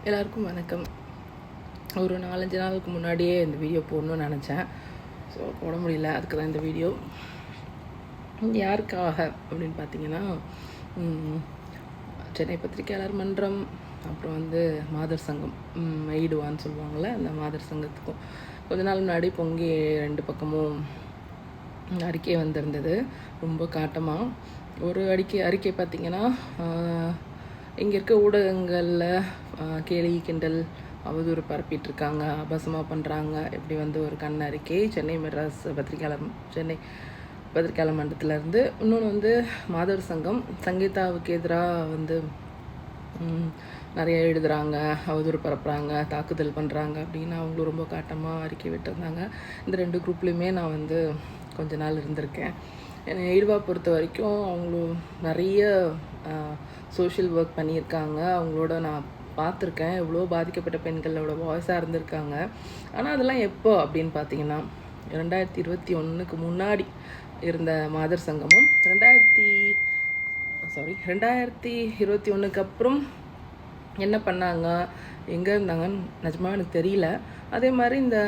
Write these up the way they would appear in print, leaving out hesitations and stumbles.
எல்லாருக்கும் வணக்கம். ஒரு 4-5 நாளுக்கு முன்னாடியே இந்த வீடியோ போடணும்னு நினச்சேன். ஸோ போட முடியல. அதுக்கு தான் இந்த வீடியோ. யாருக்காக அப்படின்னு பார்த்தீங்கன்னா, சென்னை பத்திரிகையாளர் மன்றம், அப்புறம் மாதர் சங்கம், ஈடுவான்னு சொல்லுவாங்கள்ல, அந்த மாதர் சங்கத்துக்கும் கொஞ்ச நாள் முன்னாடி பொங்கி 2 பக்கமும் அறிக்கை வந்திருந்தது. ரொம்ப காட்டமாக ஒரு அறிக்கை பார்த்திங்கன்னா, இங்கே இருக்க ஊடகங்களில் கேலி கிண்டல் அவதூறு பரப்பிட்டுருக்காங்க, அபசமாக பண்ணுறாங்க. இப்படி ஒரு அறிக்கை சென்னை மெட்ராஸ் சென்னை பத்திரிகையாளர் மன்றத்திலேருந்து. இன்னொன்று மாதவர் சங்கம் சங்கீதாவுக்கு எதிராக நிறைய எழுதுகிறாங்க, அவதூறு பரப்புகிறாங்க, தாக்குதல் பண்ணுறாங்க அப்படின்னு அவங்களும் ரொம்ப காட்டமாக அறிக்கை விட்டுருந்தாங்க. இந்த 2 குரூப்லேயுமே நான் கொஞ்ச நாள் இருந்திருக்கேன். ஈடுவா பொறுத்த வரைக்கும் அவங்களும் நிறைய சோஷியல் ஒர்க் பண்ணியிருக்காங்க. அவங்களோட நான் பார்த்துருக்கேன், எவ்வளோ பாதிக்கப்பட்ட பெண்களோட வாய்ஸாக இருந்திருக்காங்க. ஆனால் அதெல்லாம் எப்போ அப்படின்னு பார்த்தீங்கன்னா, 2021க்கு முன்னாடி இருந்த மாதர் சங்கமும் 2021க்கு அப்புறம் என்ன பண்ணாங்க, எங்கே இருந்தாங்கன்னு நிஜமாக எனக்கு தெரியல. அதே மாதிரி இந்த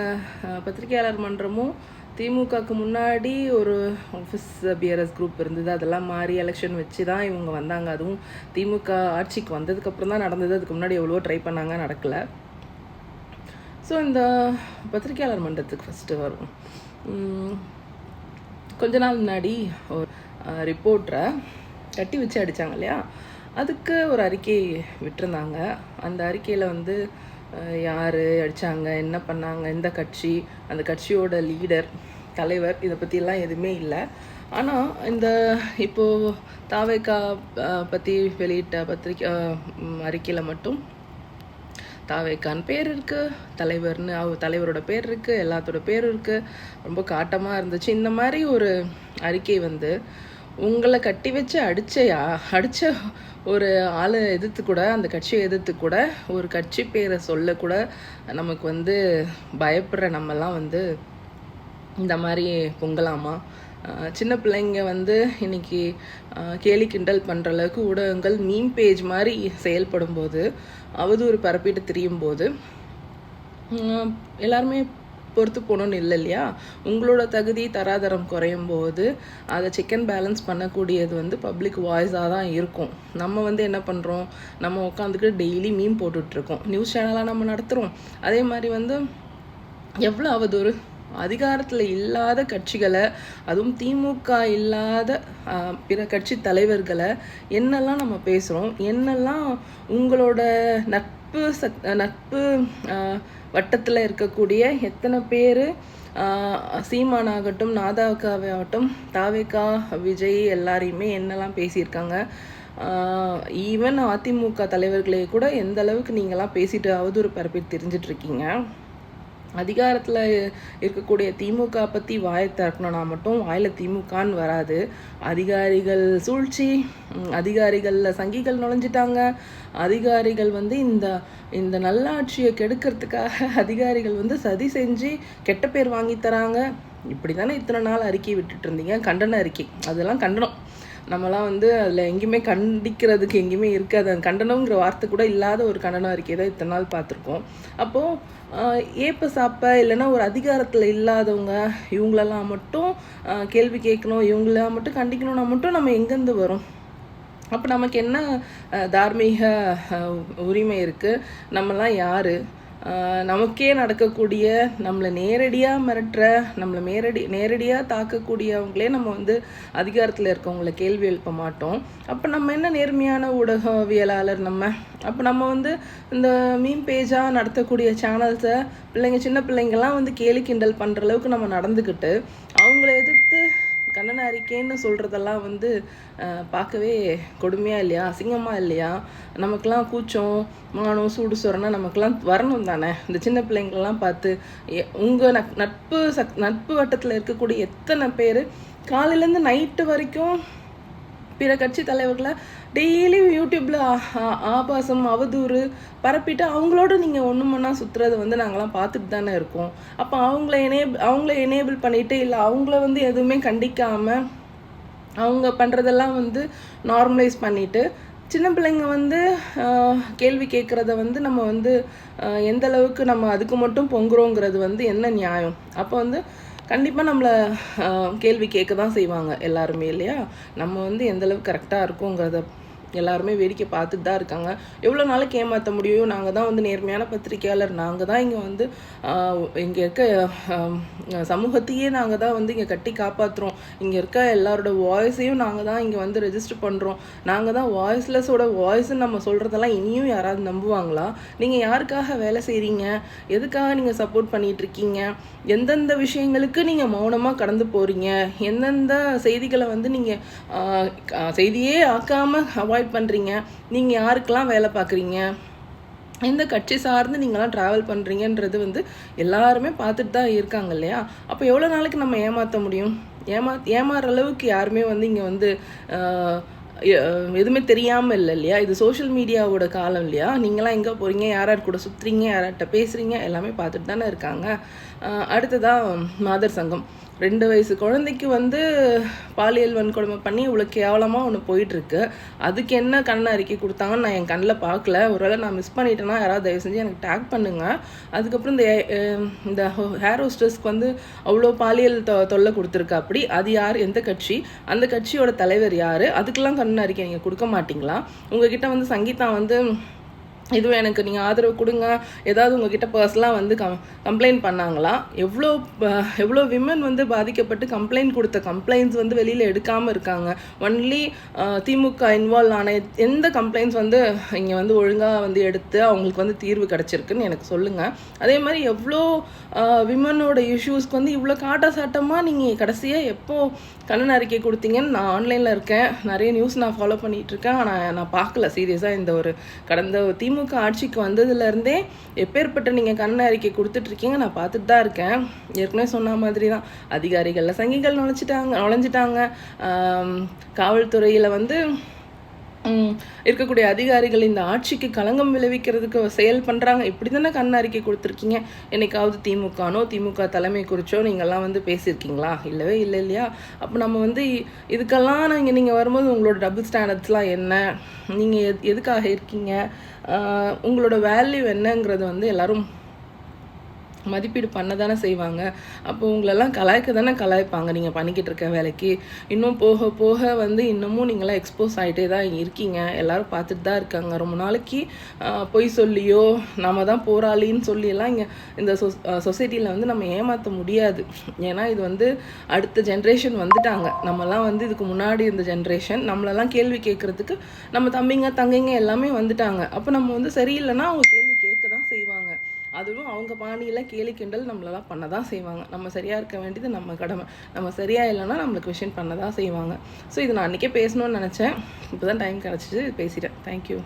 பத்திரிகையாளர் மன்றமும் திமுகவுக்கு முன்னாடி ஒரு ஆஃபீஸ் பிஆர்எஸ் குரூப் இருந்தது. அதெல்லாம் மாறி எலெக்ஷன் வச்சு தான் இவங்க வந்தாங்க. அதுவும் திமுக ஆட்சிக்கு வந்ததுக்கப்புறம் தான் நடந்தது. அதுக்கு முன்னாடி எவ்வளோ ட்ரை பண்ணாங்க, நடக்கலை. ஸோ இந்த பத்திரிகையாளர் மன்றத்துக்கு ஃபஸ்ட்டு வரும். கொஞ்ச நாள் முன்னாடி ஒரு ரிப்போர்ட்டரை கட்டி வச்சு அடித்தாங்க இல்லையா, அதுக்கு ஒரு அறிக்கை விட்டுருந்தாங்க. அந்த அறிக்கையில் யார் அடித்தாங்க, என்ன பண்ணாங்க, எந்த கட்சி, அந்த கட்சியோட லீடர், தலைவர், இதை பற்றியெல்லாம் எதுவுமே இல்லை. ஆனால் இப்போது தாவேகா பற்றி வெளியிட்ட அறிக்கையில் மட்டும் தாவேக்கான்னு பேர் இருக்குது, தலைவரோட பேர் இருக்குது, எல்லாத்தோட பேரும் இருக்குது. ரொம்ப காட்டமாக இருந்துச்சு. இந்த மாதிரி ஒரு அறிக்கை உங்களை கட்டி வச்சு அடித்த ஒரு ஆளை எதிர்த்து கூட, அந்த கட்சியை எதிர்த்து கூட, ஒரு கட்சி பேரை சொல்லக்கூட நமக்கு பயப்படுற நம்மெல்லாம் இந்த மாதிரி பொங்கலாமா? சின்ன பிள்ளைங்க இன்னைக்கு கேலி கிண்டல் பண்ணுற அளவுக்கு ஊடகங்கள் மீம் பேஜ் மாதிரி செயல்படும் போது, அவதூறு பரப்பிட்டு திரியும் போது எல்லாருமே பொறுத்து போகணுன்னு இல்லை இல்லையா? உங்களோட தகுதி தராதரம் குறையும் போது அதை செக் அண்ட் பேலன்ஸ் பண்ணக்கூடியது பப்ளிக் வாய்ஸாக தான் இருக்கும். நம்ம என்ன பண்ணுறோம், நம்ம உட்காந்துக்கிட்டு டெய்லி மீம் போட்டுட்ருக்கோம், நியூஸ் சேனலாக நம்ம நடத்துகிறோம். அதே மாதிரி எவ்வளோ அவதூறு, அதிகாரத்தில் இல்லாத கட்சிகளை, அதுவும் திமுக இல்லாத பிற கட்சி தலைவர்களை என்னெல்லாம் நம்ம பேசுகிறோம், என்னெல்லாம் உங்களோட நட்பு வட்டத்தில் இருக்கக்கூடிய எத்தனை பேர், சீமானாகட்டும், நாதாக்காவாகட்டும், தாவேகா, விஜய் எல்லாரையுமே என்னெல்லாம் பேசியிருக்காங்க. ஈவன் அதிமுக தலைவர்களே கூட எந்த அளவுக்கு நீங்களாம் பேசிட்டு அவதூறு பரப்பிட்டு தெரிஞ்சிட்ருக்கீங்க. அதிகாரத்தில் இருக்கக்கூடிய திமுக பற்றி வாயை திறக்கணும்னா மட்டும் வாயில் திமுகன்னு வராது. அதிகாரிகள் சூழ்ச்சி, அதிகாரிகளில் சங்கிகள் நுழைஞ்சிட்டாங்க. அதிகாரிகள் இந்த நல்லாட்சியை கெடுக்கிறதுக்காக அதிகாரிகள் சதி செஞ்சு கெட்ட பேர் வாங்கி தராங்க. இப்படி தானே இத்தனை நாள் அறிக்கை விட்டுட்டு இருந்தீங்க, கண்டன அறிக்கை. அதெல்லாம் கண்டனம். நம்மலாம் அதில் எங்கேயுமே கண்டிக்கிறதுக்கு எங்கேயுமே இருக்காது. அந்த கண்டனங்கிற வார்த்தை கூட இல்லாத ஒரு கண்டன அறிக்கை தான் இத்தனை நாள் பார்த்துருக்கோம். அப்போது ஏப்ப சாப்ப இல்லைன்னா ஒரு அதிகாரத்தில் இல்லாதவங்க இவங்களெல்லாம் மட்டும் கேள்வி கேட்கணும், இவங்கள மட்டும் கண்டிக்கணும்னா மட்டும் நம்ம எங்கேருந்து வரும்? அப்போ நமக்கு என்ன தார்மீக உரிமை இருக்குது? நம்மலாம் யார்? நமக்கே நடக்கக்கூடிய, நம்மளை நேரடியாக மிரட்டுற, நம்மளை நேரடியாக தாக்கக்கூடியவங்களே நம்ம அதிகாரத்தில் இருக்கவங்கள கேள்வி எழுப்ப மாட்டோம். அப்போ நம்ம என்ன நேர்மையான ஊடகவியலாளர் நம்ம? அப்போ நம்ம இந்த மீம் பேஜாக நடத்தக்கூடிய சேனல்ஸை சின்ன பிள்ளைங்கள்லாம் கேலி கிண்டல் பண்ணுற அளவுக்கு நம்ம நடந்துக்கிட்டு அவங்கள எதிர்த்து கண்டன அறிக்கைன்னு சொல்கிறதெல்லாம் பார்க்கவே கொடுமையாக இல்லையா, அசிங்கமாக இல்லையா? நமக்கெல்லாம் கூச்சம், மானம், சூடு சொரணை நமக்கெல்லாம் வரணும் தானே? இந்த சின்ன பிள்ளைங்களெல்லாம் பார்த்து உங்கள் நட்பு வட்டத்தில் இருக்கக்கூடிய எத்தனை பேர் காலையிலேருந்து நைட்டு வரைக்கும் பிற கட்சி தலைவர்களை டெய்லி யூடியூப்பில் ஆபாசம் அவதூறு பரப்பிட்டு அவங்களோட நீங்கள் ஒன்று மண்ணா சுற்றுறதை நாங்களாம் பார்த்துட்டு தானே இருக்கோம். அப்போ அவங்கள எனேபிள் பண்ணிவிட்டு, இல்லை அவங்கள எதுவுமே கண்டிக்காமல் அவங்க பண்ணுறதெல்லாம் நார்மலைஸ் பண்ணிவிட்டு சின்ன பிள்ளைங்க வந்து கேள்வி கேட்குறத வந்து நம்ம வந்து எந்த அளவுக்கு நம்ம அதுக்கு மட்டும் பொங்குறோங்கிறது வந்து என்ன நியாயம்? அப்போ வந்து கண்டிப்பாக நம்மளை கேள்வி கேட்க தான் செய்வாங்க எல்லாருமே இல்லையா? நம்ம வந்து எந்தளவுக்கு கரெக்டாக இருக்கோங்கிறத எல்லாருமே வேடிக்கை பார்த்துட்டு தான் இருக்காங்க. எவ்வளோ நாளைக்கு ஏமாற்ற முடியும்? நாங்கள் தான் வந்து நேர்மையான பத்திரிக்கையாளர். நாங்கள் தான் இங்கே வந்து இங்கே இருக்க சமூகத்தையே நாங்கள் தான் வந்து இங்கே கட்டி காப்பாற்றுறோம். இங்கே இருக்க எல்லாரோட வாய்ஸையும் நாங்கள் தான் இங்கே வந்து ரெஜிஸ்டர் பண்ணுறோம். நாங்கள் தான் வாய்ஸ்லெஸ்ஸோட வாய்ஸ்ன்னு நம்ம சொல்கிறதெல்லாம் இனியும் யாராவது நம்புவாங்களா? நீங்கள் யாருக்காக வேலை செய்கிறீங்க? எதுக்காக நீங்கள் சப்போர்ட் பண்ணிகிட்ருக்கீங்க? எந்தெந்த விஷயங்களுக்கு நீங்கள் மௌனமாக கடந்து போகிறீங்க? எந்தெந்த செய்திகளை வந்து நீங்கள் செய்தியே ஆக்காமல் அவாய்ட் பண்ணுறீங்க? நீங்கள் யாருக்கெல்லாம் வேலை பார்க்குறீங்க? எந்த கட்சி சார்ந்து நீங்களாம் ட்ராவல் பண்ணுறீங்கன்றது வந்து எல்லாருமே பார்த்துட்டு தான் இருக்காங்க இல்லையா? அப்போ எவ்வளோ நாளைக்கு நம்ம ஏமாற்ற முடியும்? ஏமாறுற அளவுக்கு யாருமே வந்து இங்கே வந்து எதுவுமே தெரியாமல் இல்லை இல்லையா? இது சோஷியல் மீடியாவோட காலம் இல்லையா? நீங்களாம் எங்கே போகிறீங்க, யார் கூட சுற்றுறீங்க, யார்கிட்ட பேசுகிறீங்க, எல்லாமே பார்த்துட்டு தானே இருக்காங்க. அடுத்ததாக மாதர் சங்கம். 2 வயசு குழந்தைக்கு வந்து பாலியல் வன்கொடுமை பண்ணி இவ்வளோ கேவலமாக ஒன்று போயிட்டுருக்கு. அதுக்கு என்ன கண் அறிக்கை கொடுத்தாங்கன்னு நான் என் கண்ணில் பார்க்கல. ஒருவேளை நான் மிஸ் பண்ணிட்டேன்னா யாராவது தயவு செஞ்சு எனக்கு டேக் பண்ணுங்கள். அதுக்கப்புறம் இந்த ஹேர் ஹோஸ்டர்ஸ்க்கு வந்து அவ்வளோ பாலியல் தொல்லை கொடுத்துருக்கு. அப்படி அது யார்? எந்த கட்சி? அந்த கட்சியோட தலைவர் யார்? அதுக்கெல்லாம் கண் அறிக்கை நீங்கள் கொடுக்க மாட்டிங்களா? உங்ககிட்ட வந்து சங்கீதா வந்து இதுவும் எனக்கு நீங்கள் ஆதரவு கொடுங்க, ஏதாவது உங்ககிட்ட பர்சனலாக வந்து கம்ப்ளைண்ட் பண்ணாங்களா? எவ்வளோ விமன் வந்து பாதிக்கப்பட்டு கம்ப்ளைண்ட் கொடுத்த கம்ப்ளைண்ட்ஸ் வந்து வெளியில் எடுக்காமல் இருக்காங்க. ஒன்லி திமுக இன்வால்வ் ஆன எந்த கம்ப்ளைண்ட்ஸ் வந்து இங்கே வந்து ஒழுங்காக வந்து எடுத்து அவங்களுக்கு வந்து தீர்வு கிடச்சிருக்குன்னு எனக்கு சொல்லுங்கள். அதே மாதிரி எவ்வளோ விமனோட இஷ்யூஸ்க்கு வந்து இவ்வளோ சாட்டமாக நீங்கள் கடைசியாக எப்போது கண்ணன் அறிக்கை கொடுத்தீங்கன்னு நான் ஆன்லைனில் இருக்கேன். நிறைய நியூஸ் நான் ஃபாலோ பண்ணிகிட்ருக்கேன். ஆனால் நான் பார்க்கல சீரியஸாக. இந்த ஒரு கடந்த திமுக ஆட்சிக்கு வந்ததுலேருந்தே எப்பேற்பட்ட நீங்கள் கண்ண அறிக்கை கொடுத்துட்ருக்கீங்க நான் பார்த்துட்டு தான் இருக்கேன். ஏற்கனவே சொன்ன மாதிரி தான் அதிகாரிகளில் சங்கிகள் நுழைஞ்சிட்டாங்க. காவல்துறையில் வந்து இருக்கக்கூடிய அதிகாரிகள் இந்த ஆட்சிக்கு களங்கம் விளைவிக்கிறதுக்கு செயல் பண்ணுறாங்க. இப்படி தானே கண் அறிக்கை கொடுத்துருக்கீங்க. என்னைக்காவது திமுக தலைமை குறிச்சோ நீங்கள்லாம் வந்து பேசியிருக்கீங்களா? இல்லவே இல்லை இல்லையா? அப்போ நம்ம வந்து இதுக்கெல்லாம் நீங்கள் வரும்போது உங்களோட டபுள் ஸ்டாண்டர்ட்ஸ்லாம் என்ன, நீங்கள் எதுக்காக இருக்கீங்க, உங்களோட வேல்யூ என்னங்கிறது வந்து எல்லோரும் மதிப்பீடு பண்ண தானே செய்வாங்க. அப்போ உங்களெல்லாம் கலாய்க்க தானே கலாய்ப்பாங்க நீங்கள் பண்ணிக்கிட்டு இருக்க வேலைக்கு. இன்னும் போக போக வந்து இன்னமும் நீங்களாம் எக்ஸ்போஸ் ஆகிட்டே தான் இருக்கீங்க. எல்லோரும் பார்த்துட்டு தான் இருக்காங்க. ரொம்ப நாளைக்கு பொய் சொல்லியோ நம்ம தான் போராளின்னு சொல்லியெல்லாம் இங்கே இந்த சொசைட்டியில் வந்து நம்ம ஏமாற்ற முடியாது. ஏன்னா இது வந்து அடுத்த ஜென்ரேஷன் வந்துட்டாங்க. நம்மலாம் வந்து இதுக்கு முன்னாடி இருந்த ஜென்ரேஷன். நம்மளெல்லாம் கேள்வி கேட்குறதுக்கு நம்ம தம்பிங்க தங்கைங்க எல்லாமே வந்துட்டாங்க. அப்போ நம்ம வந்து சரியில்லைன்னா அவங்க கேள்வி கேட்க தான் செய்வாங்க. அதுவும் அவங்க பாணியில் கேலி கிண்டல் நம்மளெல்லாம் பண்ண தான் செய்வாங்க. நம்ம சரியாக இருக்க வேண்டியது நம்ம கடமை. நம்ம சரியாக இல்லைன்னா நம்மளுக்கு கொஷின் பண்ண தான் செய்வாங்க. ஸோ இது நான் அன்றைக்கே பேசணும்னு நினச்சேன். இப்போ தான் டைம் கிடச்சிச்சு, பேசிட்டேன். தேங்க்யூ.